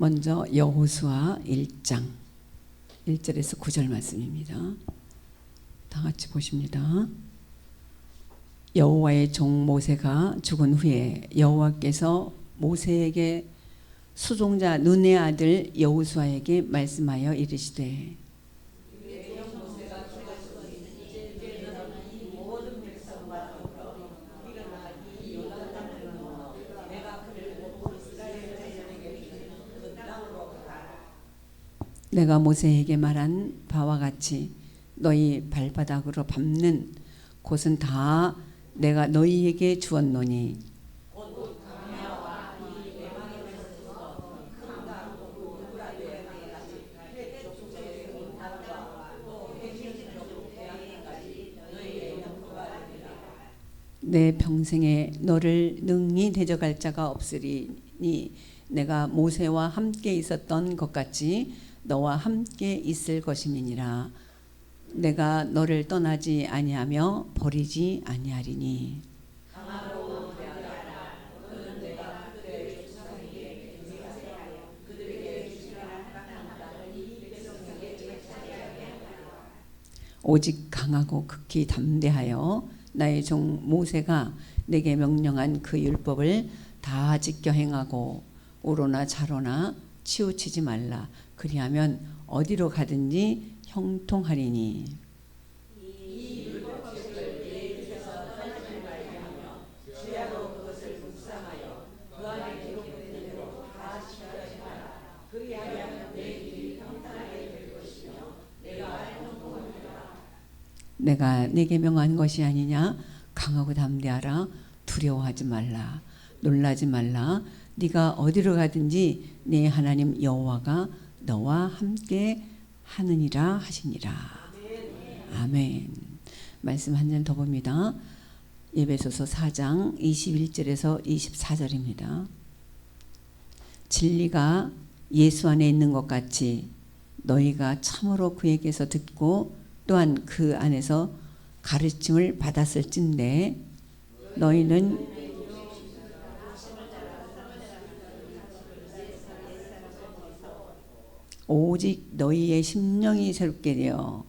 먼저 여호수아 1장 1절에서 9절 말씀입니다. 다 같이 보십니다. 여호와의 종 모세가 죽은 후에 여호와께서 모세에게 수종자 눈의 아들 여호수아에게 말씀하여 이르시되 내가 모세에게 말한 바와 같이 너희 발바닥으로 밟는 곳은 다 내가 너희에게 주었노니 내 평생에 너를 능히 대적할 자가 없으리니 내가 모세와 함께 있었던 것 같이 너와 함께 있을 것임이니라. 내가 너를 떠나지 아니하며 버리지 아니하리니. 오직 강하고 극히 담대하여 나의 종 모세가 내게 명령한 그 율법을 다 지켜 행하고 우로나 좌로나 치우치지 말라. 그리하면 어디로 가든지 형통하리니. 내가 네게 명한 것이 아니냐. 강하고 담대하라. 두려워하지 말라. 놀라지 말라. 네가 어디로 가든지 네 하나님 여호와가 너와 함께 하느니라 하시니라. 아멘. 말씀 한 절 더 봅니다. 에베소서 4장 21절에서 24절입니다. 진리가 예수 안에 있는 것 같이 너희가 참으로 그에게서 듣고 또한 그 안에서 가르침을 받았을진데 너희는 오직 너희의 심령이 새롭게 되어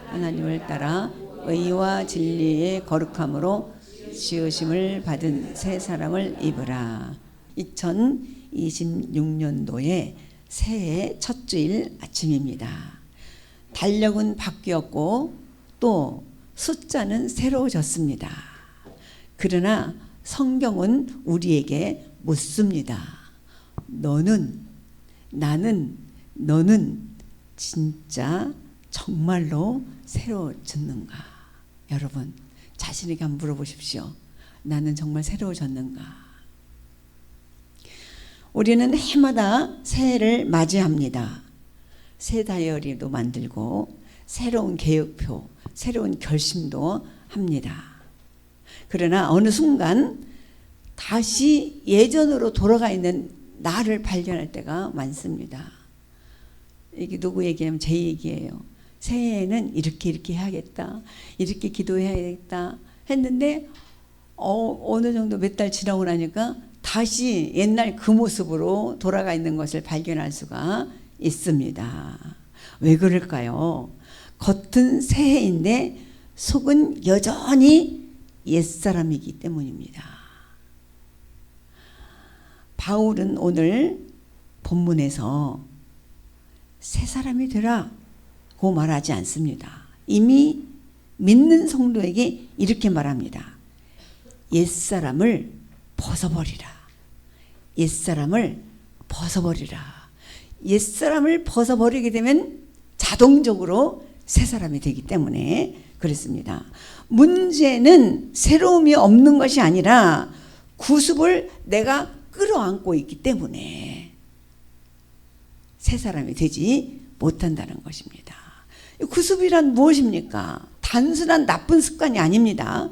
하나님을 따라 의와 진리의 거룩함으로 지으심을 받은 새 사람을 입으라. 2026년도의 새해 첫 주일 아침입니다. 달력은 바뀌었고 또 숫자는 새로워졌습니다. 그러나 성경은 우리에게 묻습니다. 너는, 나는, 너는 진짜 정말로 새로워졌는가? 여러분 자신에게 한번 물어보십시오. 나는 정말 새로워졌는가? 우리는 해마다 새해를 맞이합니다. 새 다이어리도 만들고 새로운 계획표, 새로운 결심도 합니다. 그러나 어느 순간 다시 예전으로 돌아가 있는 나를 발견할 때가 많습니다. 이게 누구 얘기냐면 제 얘기예요. 새해에는 이렇게 해야겠다, 이렇게 기도해야겠다 했는데 어느 정도 몇 달 지나고 나니까 다시 옛날 그 모습으로 돌아가 있는 것을 발견할 수가 있습니다. 왜 그럴까요? 겉은 새해인데 속은 여전히 옛사람이기 때문입니다. 바울은 오늘 본문에서 새 사람이 되라고 말하지 않습니다. 이미 믿는 성도에게 이렇게 말합니다. 옛사람을 벗어버리라. 옛사람을 벗어버리라. 옛사람을 벗어버리게 되면 자동적으로 새 사람이 되기 때문에 그렇습니다. 문제는 새로움이 없는 것이 아니라 구습을 내가 끌어안고 있기 때문에 새 사람이 되지 못한다는 것입니다. 구습이란 무엇입니까? 단순한 나쁜 습관이 아닙니다.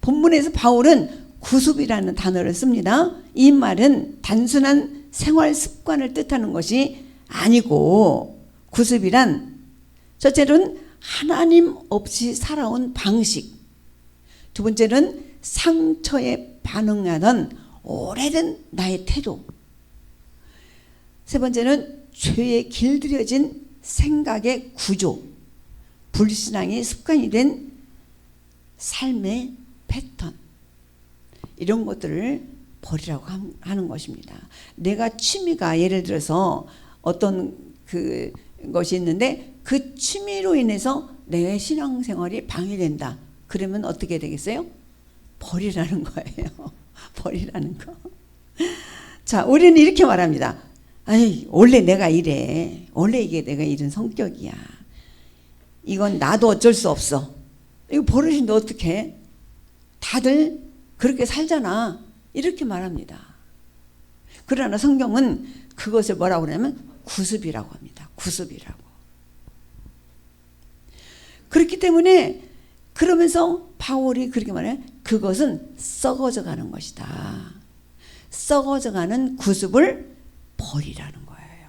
본문에서 바울은 구습이라는 단어를 씁니다. 이 말은 단순한 생활 습관을 뜻하는 것이 아니고 구습이란 첫째는 하나님 없이 살아온 방식, 두 번째는 상처에 반응하던 오래된 나의 태도, 세 번째는 죄에 길들여진 생각의 구조, 불신앙이 습관이 된 삶의 패턴, 이런 것들을 버리라고 하는 것입니다. 내가 취미가 예를 들어서 어떤 것이 있는데 그 취미로 인해서 내 신앙생활이 방해된다. 그러면 어떻게 되겠어요? 버리라는 거예요. 버리라는 거. 자, 우리는 이렇게 말합니다. 아이, 원래 내가 이래. 원래 이게 내가 이런 성격이야. 이건 나도 어쩔 수 없어. 이거 버릇인데 어떡해? 다들 그렇게 살잖아. 이렇게 말합니다. 그러나 성경은 그것을 뭐라고 그러냐면 구습이라고 합니다. 구습이라고. 그렇기 때문에 그러면서 바울이 그렇게 말해요. 그것은 썩어져 가는 것이다. 썩어져 가는 구습을 버리라는 거예요.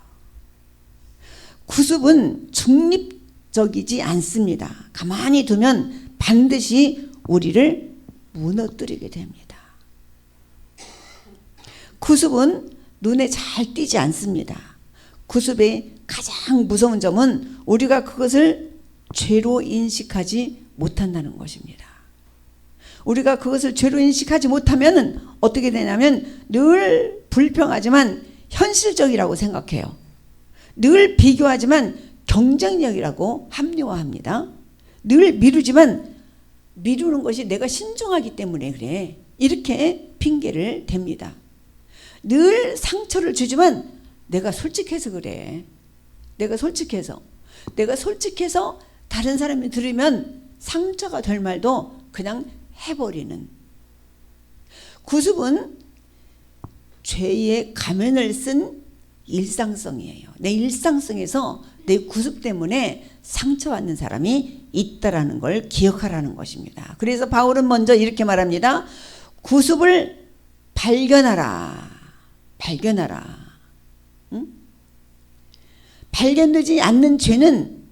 구습은 중립적이지 않습니다. 가만히 두면 반드시 우리를 무너뜨리게 됩니다. 구습은 눈에 잘 띄지 않습니다. 구습의 가장 무서운 점은 우리가 그것을 죄로 인식하지 못한다는 것입니다. 우리가 그것을 죄로 인식하지 못하면 어떻게 되냐면 늘 불평하지만 현실적이라고 생각해요. 늘 비교하지만 경쟁력이라고 합리화합니다. 늘 미루지만 미루는 것이 내가 신중하기 때문에 그래. 이렇게 핑계를 댑니다. 늘 상처를 주지만 내가 솔직해서 그래. 내가 솔직해서 다른 사람이 들으면 상처가 될 말도 그냥 해버리는. 구습은 죄의 가면을 쓴 일상성이에요. 내 일상성에서 내 구습 때문에 상처받는 사람이 있다라는 걸 기억하라는 것입니다. 그래서 바울은 먼저 이렇게 말합니다. 구습을 발견하라. 응? 발견되지 않는 죄는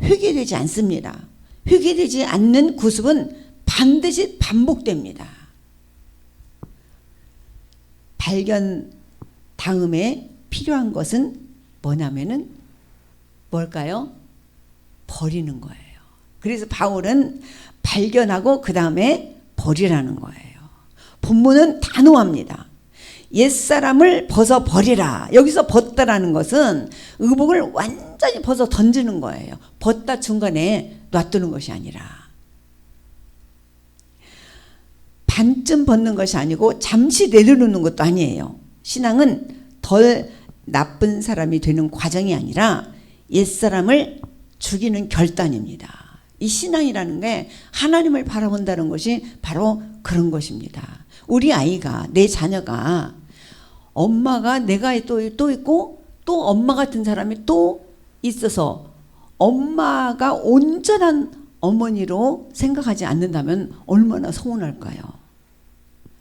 회개되지 않습니다. 회개되지 않는 구습은 반드시 반복됩니다. 발견 다음에 필요한 것은 뭐냐면은 뭘까요? 버리는 거예요. 그래서 바울은 발견하고 그 다음에 버리라는 거예요. 본문은 단호합니다. 옛사람을 벗어 버리라. 여기서 벗다라는 것은 의복을 완전히 벗어 던지는 거예요. 벗다 중간에 놔두는 것이 아니라 반쯤 벗는 것이 아니고 잠시 내려놓는 것도 아니에요. 신앙은 덜 나쁜 사람이 되는 과정이 아니라 옛사람을 죽이는 결단입니다. 이 신앙이라는 게 하나님을 바라본다는 것이 바로 그런 것입니다. 우리 아이가, 내 자녀가 엄마가 내가 또 있고 또 엄마 같은 사람이 또 있어서 엄마가 온전한 어머니로 생각하지 않는다면 얼마나 서운할까요?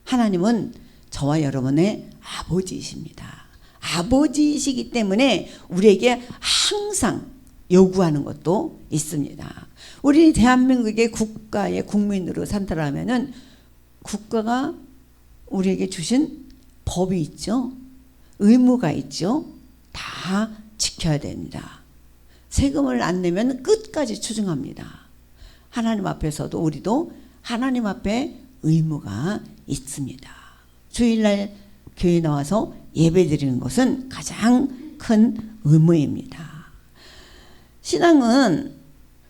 하나님은 저와 여러분의 아버지이십니다. 아버지이시기 때문에 우리에게 항상 요구하는 것도 있습니다. 우리 대한민국의 국가의 국민으로 산다라면은 국가가 우리에게 주신 법이 있죠. 의무가 있죠. 다 지켜야 됩니다. 세금을 안 내면 끝까지 추징합니다. 하나님 앞에서도 우리도 하나님 앞에 의무가 있습니다. 주일날 교회 나와서 예배 드리는 것은 가장 큰 의무입니다. 신앙은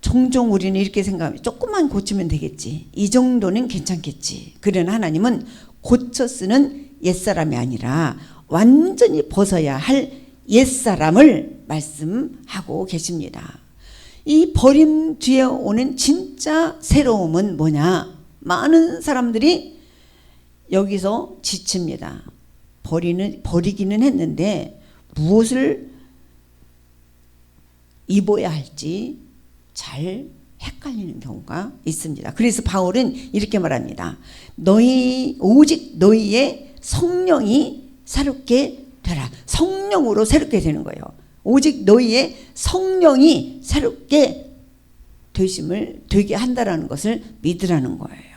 종종 우리는 이렇게 생각합니다. 조금만 고치면 되겠지. 이 정도는 괜찮겠지. 그러나 하나님은 고쳐 쓰는 옛사람이 아니라 완전히 벗어야 할 옛사람을 말씀하고 계십니다. 이 버림 뒤에 오는 진짜 새로움은 뭐냐? 많은 사람들이 여기서 지칩니다. 버리기는 했는데 무엇을 입어야 할지 잘 헷갈리는 경우가 있습니다. 그래서 바울은 이렇게 말합니다. 오직 너희의 성령이 새롭게 되라. 성령으로 새롭게 되는 거예요. 오직 너희의 성령이 새롭게 되게 한다라는 것을 믿으라는 거예요.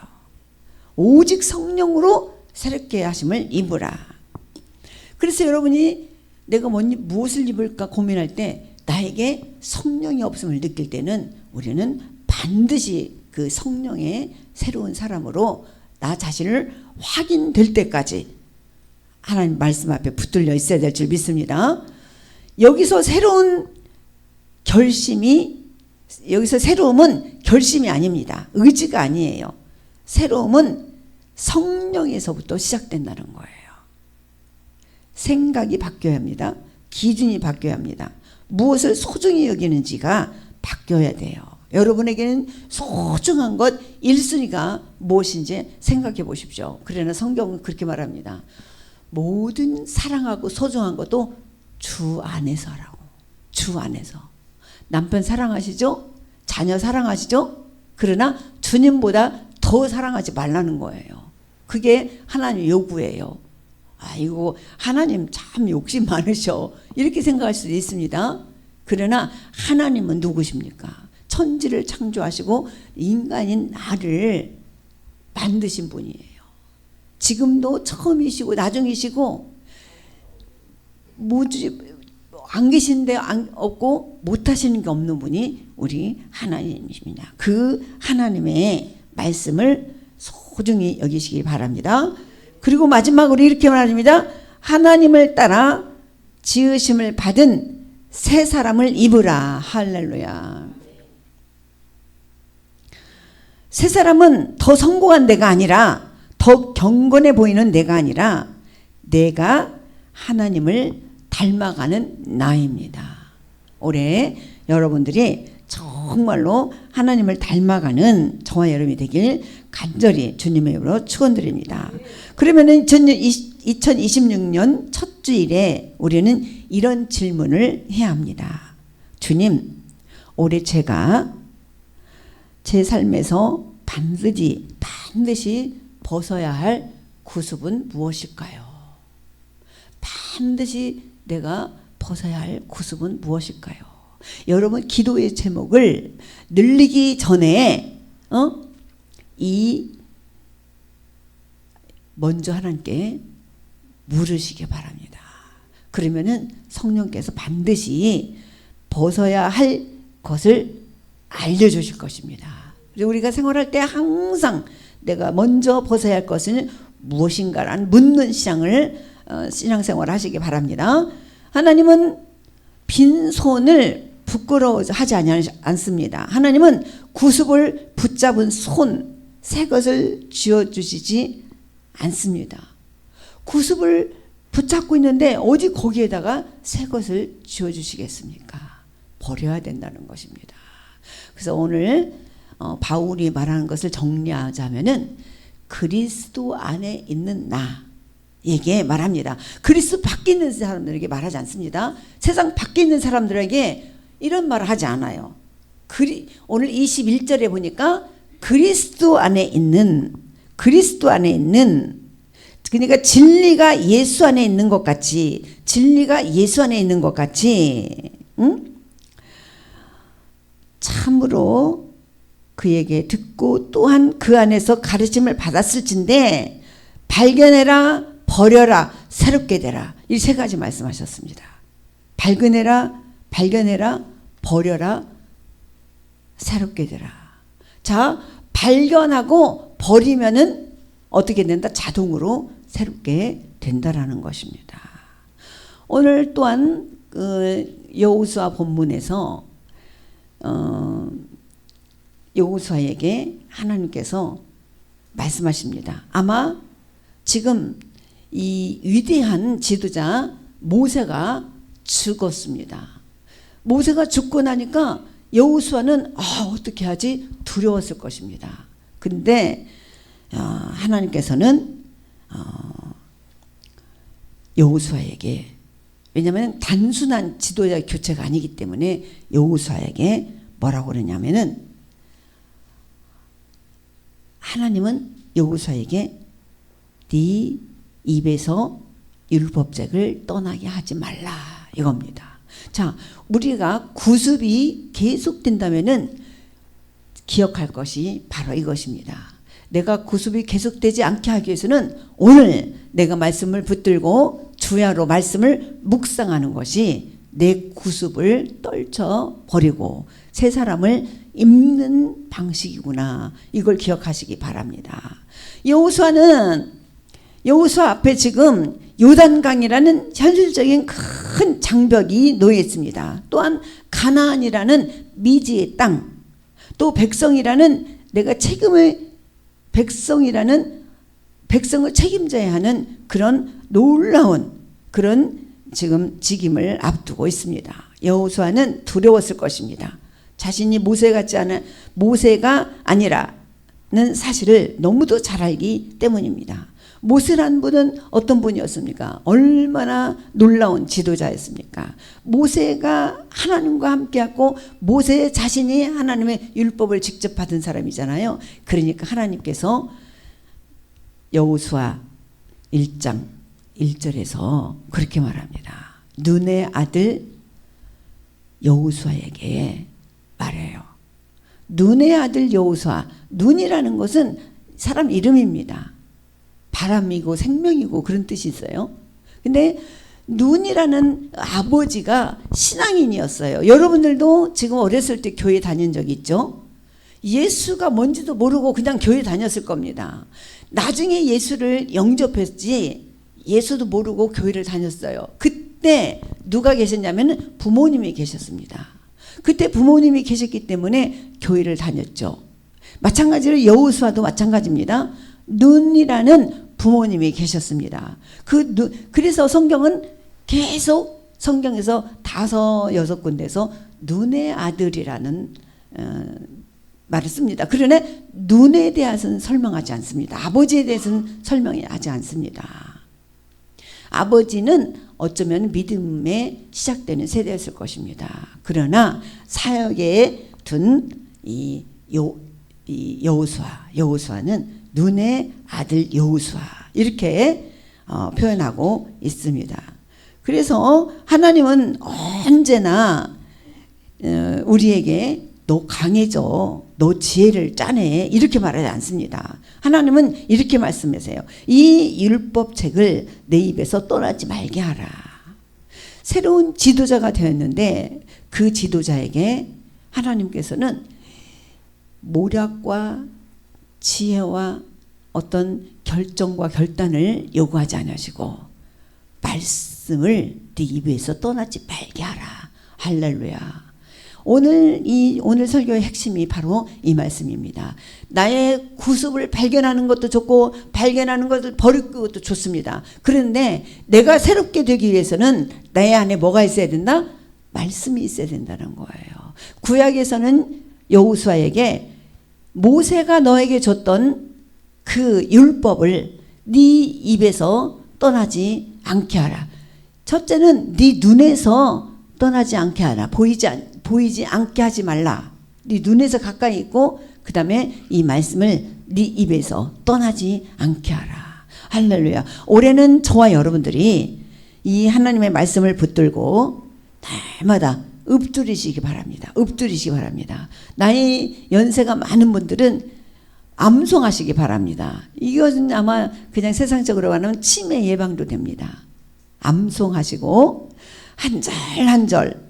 오직 성령으로 새롭게 하심을 입으라. 그래서 여러분이 내가 무엇을 입을까 고민할 때 나에게 성령이 없음을 느낄 때는 우리는 반드시 그 성령의 새로운 사람으로 나 자신을 확인될 때까지 하나님 말씀 앞에 붙들려 있어야 될 줄 믿습니다. 여기서 새로움은 결심이 아닙니다. 의지가 아니에요. 새로움은 성령에서부터 시작된다는 거예요. 생각이 바뀌어야 합니다. 기준이 바뀌어야 합니다. 무엇을 소중히 여기는지가 바뀌어야 돼요. 여러분에게는 소중한 것 1순위가 무엇인지 생각해 보십시오. 그러나 성경은 그렇게 말합니다. 모든 사랑하고 소중한 것도 주 안에서라고. 주 안에서. 남편 사랑하시죠? 자녀 사랑하시죠? 그러나 주님보다 더 사랑하지 말라는 거예요. 그게 하나님 요구예요. 아이고 하나님 참 욕심 많으셔 이렇게 생각할 수도 있습니다. 그러나 하나님은 누구십니까? 천지를 창조하시고 인간인 나를 만드신 분이에요. 지금도 처음이시고 나중이시고 안 계신데 없고 못하시는 게 없는 분이 우리 하나님이십니다. 그 하나님의 말씀을 소중히 여기시기 바랍니다. 그리고 마지막으로 이렇게 말합니다. 하나님을 따라 지으심을 받은 새 사람을 입으라. 할렐루야. 새 사람은 더 성공한 내가 아니라 더 경건해 보이는 내가 아니라 내가 하나님을 닮아가는 나입니다. 올해 여러분들이 정말로 하나님을 닮아가는 저와 여러분이 되길 간절히 주님의 이름으로 축원드립니다. 그러면은 2026년 첫 주일에 우리는 이런 질문을 해야 합니다. 주님, 올해 제가 제 삶에서 반드시 벗어야 할 구습은 무엇일까요? 반드시 내가 벗어야 할 구습은 무엇일까요? 여러분 기도의 제목을 늘리기 전에 먼저 하나님께 물으시기 바랍니다. 그러면은 성령께서 반드시 벗어야 할 것을 알려주실 것입니다. 그리고 우리가 생활할 때 항상 내가 먼저 벗어야 할 것은 무엇인가라는 묻는 신앙생활을 하시기 바랍니다. 하나님은 빈손을 부끄러워하지 않습니다. 하나님은 구습을 붙잡은 손, 새 것을 쥐어주시지 않습니다. 구습을 붙잡고 있는데 어디 거기에다가 새 것을 쥐어주시겠습니까? 버려야 된다는 것입니다. 그래서 오늘 바울이 말하는 것을 정리하자면은 그리스도 안에 있는 나에게 말합니다. 그리스도 밖에 있는 사람들에게 말하지 않습니다. 세상 밖에 있는 사람들에게 이런 말을 하지 않아요. 오늘 21절에 보니까 그리스도 안에 있는 그러니까 진리가 예수 안에 있는 것 같이 참으로 그에게 듣고 또한 그 안에서 가르침을 받았을진데 발견해라, 버려라, 새롭게 되라. 이 세 가지 말씀하셨습니다. 발견해라, 버려라, 새롭게 되라. 자, 발견하고 버리면은 어떻게 된다? 자동으로 새롭게 된다라는 것입니다. 오늘 또한 여호수아 본문에서 여호수아에게 하나님께서 말씀하십니다. 아마 지금 이 위대한 지도자 모세가 죽었습니다. 모세가 죽고 나니까 여호수아는 어떻게 하지? 두려웠을 것입니다. 근데 하나님께서는 여호수아에게, 왜냐하면 단순한 지도자 교체가 아니기 때문에 여호수아에게 뭐라고 그러냐면은 하나님은 여호수아에게 네 입에서 율법책을 떠나게 하지 말라 이겁니다. 자, 우리가 구습이 계속된다면은 기억할 것이 바로 이것입니다. 내가 구습이 계속되지 않게 하기 위해서는 오늘 내가 말씀을 붙들고 주야로 말씀을 묵상하는 것이 내 구습을 떨쳐버리고 새 사람을 입는 방식이구나. 이걸 기억하시기 바랍니다. 여호수아 앞에 지금 요단강이라는 현실적인 큰 장벽이 놓여 있습니다. 또한 가나안이라는 미지의 땅, 또 백성이라는 백성을 책임져야 하는 그런 놀라운 그런 지금 직임을 앞두고 있습니다. 여호수아는 두려웠을 것입니다. 자신이 모세가 아니라는 사실을 너무도 잘 알기 때문입니다. 모세라는 분은 어떤 분이었습니까? 얼마나 놀라운 지도자였습니까? 모세가 하나님과 함께하고 모세 자신이 하나님의 율법을 직접 받은 사람이잖아요. 그러니까 하나님께서 여호수아 1장 1절에서 그렇게 말합니다. 눈의 아들 여호수아에게 말해요. 눈의 아들 여호수아. 눈이라는 것은 사람 이름입니다. 바람이고 생명이고 그런 뜻이 있어요. 근데 눈이라는 아버지가 신앙인이었어요. 여러분들도 지금 어렸을 때 교회 다닌 적 있죠? 예수가 뭔지도 모르고 그냥 교회 다녔을 겁니다. 나중에 예수를 영접했지 예수도 모르고 교회를 다녔어요. 그때 누가 계셨냐면 부모님이 계셨습니다. 그때 부모님이 계셨기 때문에 교회를 다녔죠. 마찬가지로 여호수아도 마찬가지입니다. 눈이라는 부모님이 계셨습니다. 그래서 성경은 계속 성경에서 5, 6군데에서 눈의 아들이라는 말을 씁니다. 그러나 눈에 대해서는 설명하지 않습니다. 아버지에 대해서는 설명하지 않습니다. 아버지는 어쩌면 믿음에 시작되는 세대였을 것입니다. 그러나 사역에 둔 이 여호수아는 눈의 아들 여호수아 이렇게 표현하고 있습니다. 그래서 하나님은 언제나 우리에게 너 강해져, 너 지혜를 짜내 이렇게 말하지 않습니다. 하나님은 이렇게 말씀하세요. 이 율법책을 내 입에서 떠나지 말게 하라. 새로운 지도자가 되었는데 그 지도자에게 하나님께서는 모략과 지혜와 어떤 결정과 결단을 요구하지 않으시고 말씀을 네 입에서 떠나지 말게 하라. 할렐루야. 오늘 설교의 핵심이 바로 이 말씀입니다. 나의 구습을 발견하는 것도 좋고 발견하는 것을 버리는 것도 좋습니다. 그런데 내가 새롭게 되기 위해서는 나의 안에 뭐가 있어야 된다? 말씀이 있어야 된다는 거예요. 구약에서는 여호수아에게 모세가 너에게 줬던 그 율법을 네 입에서 떠나지 않게 하라. 첫째는 네 눈에서 떠나지 않게 하라. 보이지 않게 하지 말라. 네 눈에서 가까이 있고 그 다음에 이 말씀을 네 입에서 떠나지 않게 하라. 할렐루야. 올해는 저와 여러분들이 이 하나님의 말씀을 붙들고 날마다 읊조리시기 바랍니다. 읊조리시기 바랍니다. 나이 연세가 많은 분들은 암송하시기 바랍니다. 이것은 아마 그냥 세상적으로 말하면 치매 예방도 됩니다. 암송하시고 한 절 한 절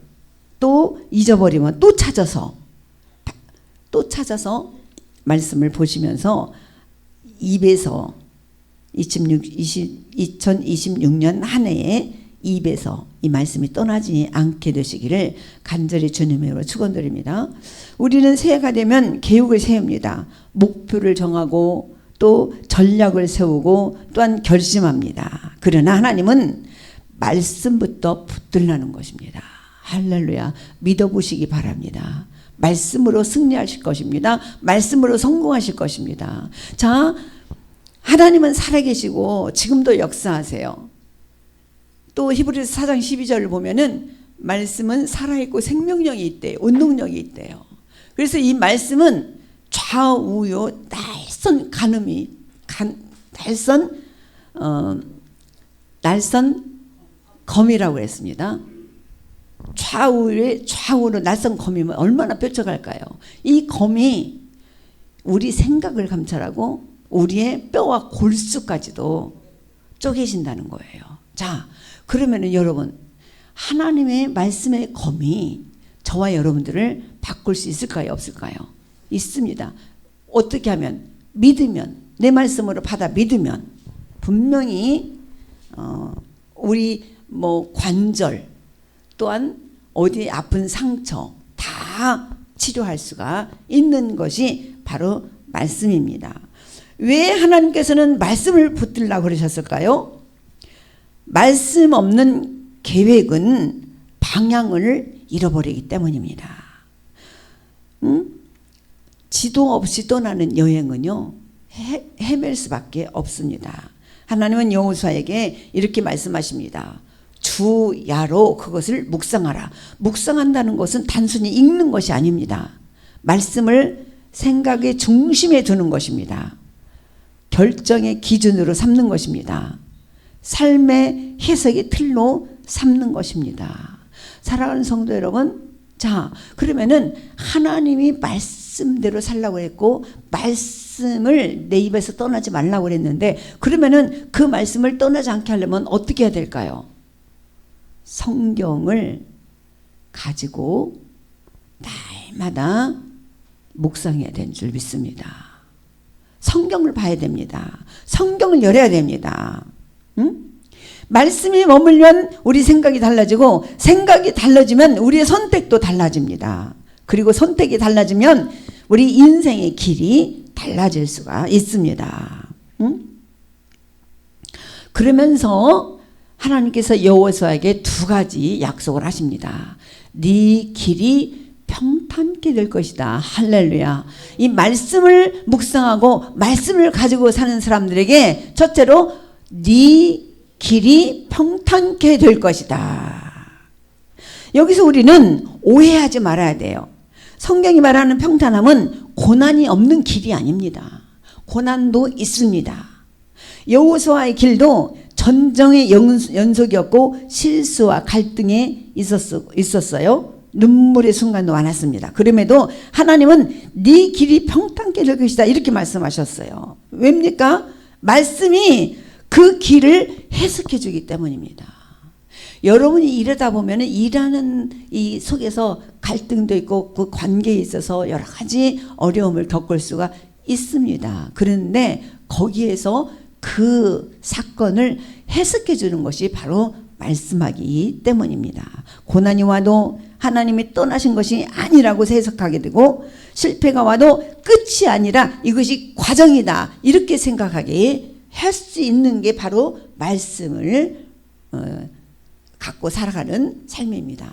또 잊어버리면 또 찾아서 말씀을 보시면서 입에서 2026년 한 해에 입에서 이 말씀이 떠나지 않게 되시기를 간절히 주님의 이름으로 축원드립니다. 우리는 새해가 되면 계획을 세웁니다. 목표를 정하고 또 전략을 세우고 또한 결심합니다. 그러나 하나님은 말씀부터 붙들라는 것입니다. 할렐루야. 믿어보시기 바랍니다. 말씀으로 승리하실 것입니다. 말씀으로 성공하실 것입니다. 자, 하나님은 살아계시고 지금도 역사하세요. 또 히브리서 4장 12절을 보면은 말씀은 살아있고 생명력이 있대요. 운동력이 있대요. 그래서 이 말씀은 좌우요 날선 검이라고 했습니다. 좌우로 날선 검이면 얼마나 뾰족할까요? 이 검이 우리 생각을 감찰하고 우리의 뼈와 골수까지도 쪼개진다는 거예요. 자, 그러면은 여러분, 하나님의 말씀의 검이 저와 여러분들을 바꿀 수 있을까요? 없을까요? 있습니다. 어떻게 하면? 믿으면, 내 말씀으로 받아 믿으면 분명히 우리 뭐 관절 또한 어디 아픈 상처 다 치료할 수가 있는 것이 바로 말씀입니다. 왜 하나님께서는 말씀을 붙들라고 그러셨을까요? 말씀 없는 계획은 방향을 잃어버리기 때문입니다. 지도 없이 떠나는 여행은요, 헤맬 수밖에 없습니다. 하나님은 여호수아에게 이렇게 말씀하십니다. 주야로 그것을 묵상하라. 묵상한다는 것은 단순히 읽는 것이 아닙니다. 말씀을 생각의 중심에 두는 것입니다. 결정의 기준으로 삼는 것입니다. 삶의 해석의 틀로 삼는 것입니다. 사랑하는 성도 여러분, 자, 그러면은 하나님이 말씀대로 살라고 했고 말씀을 내 입에서 떠나지 말라고 그랬는데, 그러면은 그 말씀을 떠나지 않게 하려면 어떻게 해야 될까요? 성경을 가지고 날마다 묵상해야 되는 줄 믿습니다. 성경을 봐야 됩니다. 성경을 열어야 됩니다. 말씀이 머물면 우리 생각이 달라지고, 생각이 달라지면 우리의 선택도 달라집니다. 그리고 선택이 달라지면 우리 인생의 길이 달라질 수가 있습니다. 그러면서 하나님께서 여호수아에게 두 가지 약속을 하십니다. 네 길이 평탄케 될 것이다. 할렐루야. 이 말씀을 묵상하고 말씀을 가지고 사는 사람들에게 첫째로 네 길이 평탄케 될 것이다. 여기서 우리는 오해하지 말아야 돼요. 성경이 말하는 평탄함은 고난이 없는 길이 아닙니다. 고난도 있습니다. 여호수아의 길도 전쟁의 연속이었고 실수와 갈등에 있었어요. 눈물의 순간도 많았습니다. 그럼에도 하나님은 네 길이 평탄케 될 것이다 이렇게 말씀하셨어요. 왜입니까? 말씀이 그 길을 해석해 주기 때문입니다. 여러분이 일하다 보면 일하는 이 속에서 갈등도 있고 그 관계에 있어서 여러 가지 어려움을 겪을 수가 있습니다. 그런데 거기에서 그 사건을 해석해 주는 것이 바로 말씀하기 때문입니다. 고난이 와도 하나님이 떠나신 것이 아니라고 해석하게 되고, 실패가 와도 끝이 아니라 이것이 과정이다 이렇게 생각하게 할 수 있는 게 바로 말씀을 갖고 살아가는 삶입니다.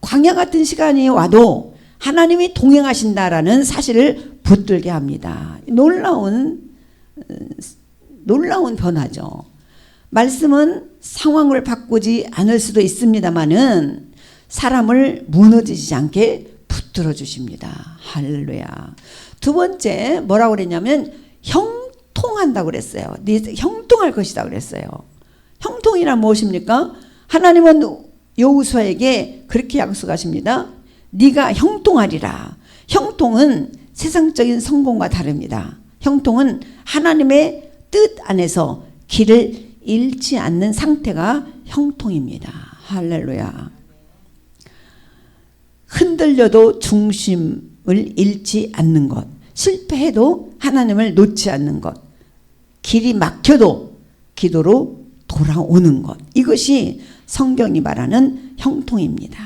광야 같은 시간이 와도 하나님이 동행하신다라는 사실을 붙들게 합니다. 놀라운 변화죠. 말씀은 상황을 바꾸지 않을 수도 있습니다만은 사람을 무너지지 않게 붙들어 주십니다. 할렐루야. 두 번째 뭐라고 그랬냐면 형통한다고 그랬어요. 네 형통할 것이다 그랬어요. 형통이란 무엇입니까? 하나님은 여호수아에게 그렇게 약속하십니다. 네가 형통하리라. 형통은 세상적인 성공과 다릅니다. 형통은 하나님의 뜻 안에서 길을 잃지 않는 상태가 형통입니다. 할렐루야. 흔들려도 중심을 잃지 않는 것, 실패해도 하나님을 놓지 않는 것, 길이 막혀도 기도로 돌아오는 것, 이것이 성경이 말하는 형통입니다.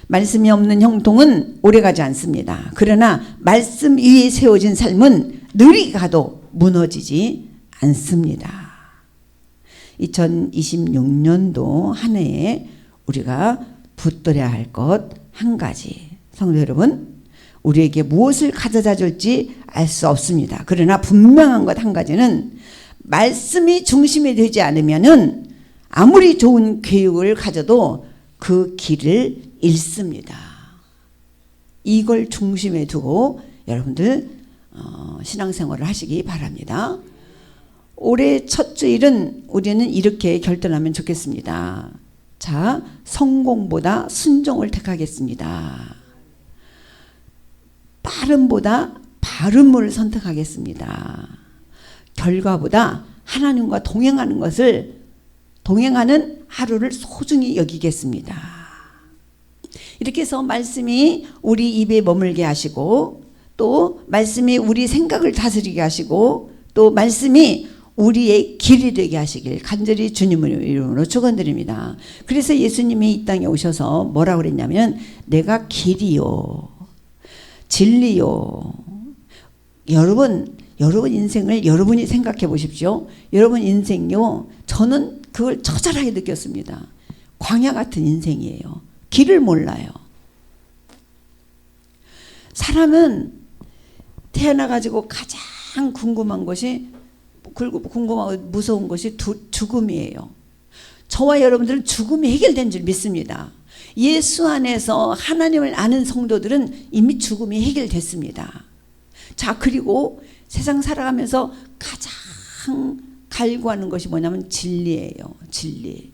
말씀이 없는 형통은 오래가지 않습니다. 그러나 말씀 위에 세워진 삶은 느리게 가도 무너지지 않습니다. 2026년도 한 해에 우리가 붙들어야 할 것 한 가지, 성도 여러분, 우리에게 무엇을 가져다 줄지 알 수 없습니다. 그러나 분명한 것 한 가지는 말씀이 중심이 되지 않으면은 아무리 좋은 교육을 가져도 그 길을 잃습니다. 이걸 중심에 두고 여러분들 신앙생활을 하시기 바랍니다. 올해 첫 주일은 우리는 이렇게 결단하면 좋겠습니다. 자, 성공보다 순종을 택하겠습니다. 빠름보다 바름을 선택하겠습니다. 결과보다 하나님과 동행하는 것을 동행하는 하루를 소중히 여기겠습니다. 이렇게 해서 말씀이 우리 입에 머물게 하시고, 또 말씀이 우리 생각을 다스리게 하시고, 또 말씀이 우리의 길이 되게 하시길 간절히 주님의 이름으로 축원드립니다. 그래서 예수님이 이 땅에 오셔서 뭐라고 그랬냐면, 내가 길이요 진리요. 여러분 인생을 여러분이 생각해 보십시오. 여러분 인생요, 저는 그걸 처절하게 느꼈습니다. 광야 같은 인생이에요. 길을 몰라요. 사람은 태어나가지고 가장 궁금한 것이, 궁금하고 무서운 것이 죽음이에요. 저와 여러분들은 죽음이 해결된 줄 믿습니다. 예수 안에서 하나님을 아는 성도들은 이미 죽음이 해결됐습니다. 자, 그리고 세상 살아가면서 가장 갈구하는 것이 뭐냐면 진리예요. 진리.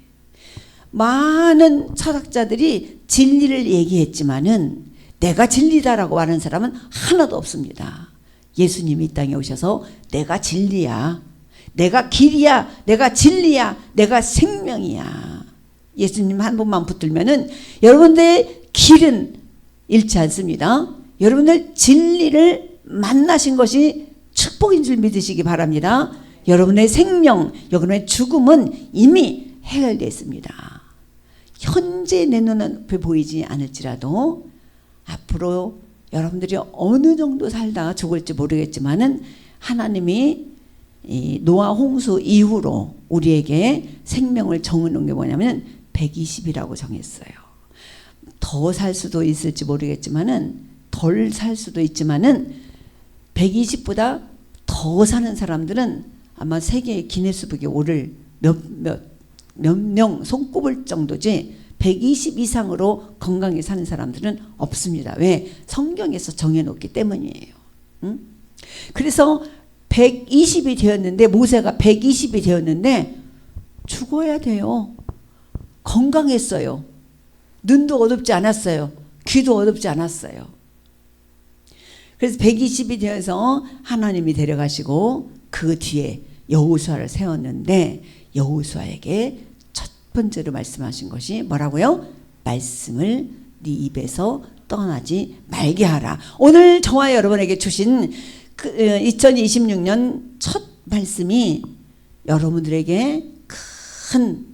많은 철학자들이 진리를 얘기했지만은 내가 진리다라고 하는 사람은 하나도 없습니다. 예수님이 이 땅에 오셔서 내가 진리야, 내가 길이야, 내가 진리야, 내가 생명이야. 예수님 한 분만 붙들면은 여러분들의 길은 잃지 않습니다. 여러분들 진리를 만나신 것이 축복인 줄 믿으시기 바랍니다. 여러분의 생명, 여러분의 죽음은 이미 해결되어 있습니다. 현재 내 눈앞에 보이지 않을지라도 앞으로 여러분들이 어느 정도 살다가 죽을지 모르겠지만은 하나님이 이 노아 홍수 이후로 우리에게 생명을 정해놓은 게 뭐냐면 120이라고 정했어요. 더 살 수도 있을지 모르겠지만은, 덜 살 수도 있지만은 120보다 더 사는 사람들은 아마 세계 기네스북에 오를 몇 명 손꼽을 정도지 120 이상으로 건강히 사는 사람들은 없습니다. 왜? 성경에서 정해놓기 때문이에요. 응? 그래서 120이 되었는데, 모세가 120이 되었는데 죽어야 돼요. 건강했어요. 눈도 어둡지 않았어요. 귀도 어둡지 않았어요. 그래서 120이 되어서 하나님이 데려가시고 그 뒤에 여호수아를 세웠는데, 여호수아에게 첫 번째로 말씀하신 것이 뭐라고요? 말씀을 네 입에서 떠나지 말게 하라. 오늘 저와 여러분에게 주신 2026년 첫 말씀이 여러분들에게 큰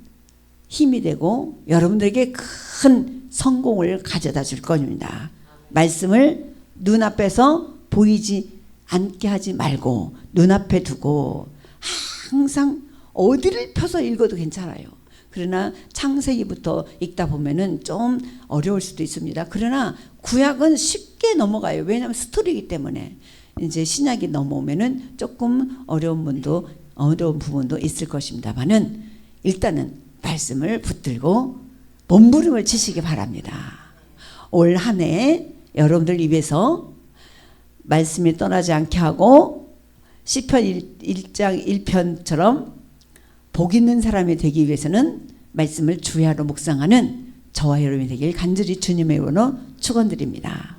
힘이 되고 여러분들에게 큰 성공을 가져다 줄 겁니다. 말씀을 눈앞에서 보이지 않게 하지 말고 눈앞에 두고 항상 어디를 펴서 읽어도 괜찮아요. 그러나 창세기부터 읽다 보면은 좀 어려울 수도 있습니다. 그러나 구약은 쉽게 넘어가요. 왜냐하면 스토리이기 때문에. 이제 신약이 넘어오면은 조금 어려운 부분도 있을 것입니다만은, 일단은 말씀을 붙들고 몸부림을 치시기 바랍니다. 올 한 해 여러분들 입에서 말씀이 떠나지 않게 하고 시편 1장 1편처럼 복 있는 사람이 되기 위해서는 말씀을 주야로 묵상하는 저와 여러분이 되길 간절히 주님의 이름으로 축원드립니다.